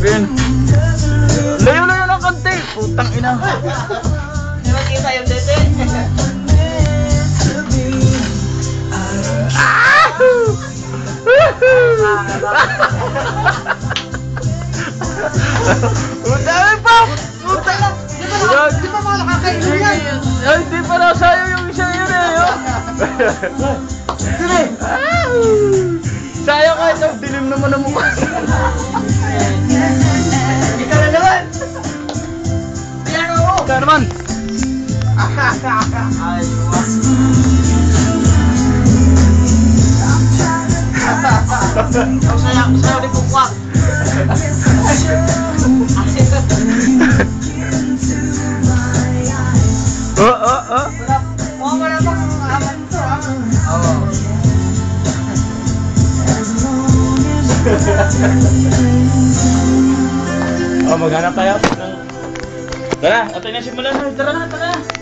Bin. Layo-layo ng kante. Putang ina. Nakita yung dete. Dami pa! Puta! Di ba mga nakakainom yan? Ay, di pa na sa'yo yung isa yun eh. Sige! Sayang kahit ang dilim naman ang mukha. Ikaw na naman! Yan ako! Ikaw naman. Ay, was. Sayaw ni Kukwak. Mukhang wala pang aman ito, ha? Oo. Oh, maghanap tayo. Tara, atay na simulan na. Tara na, tara na.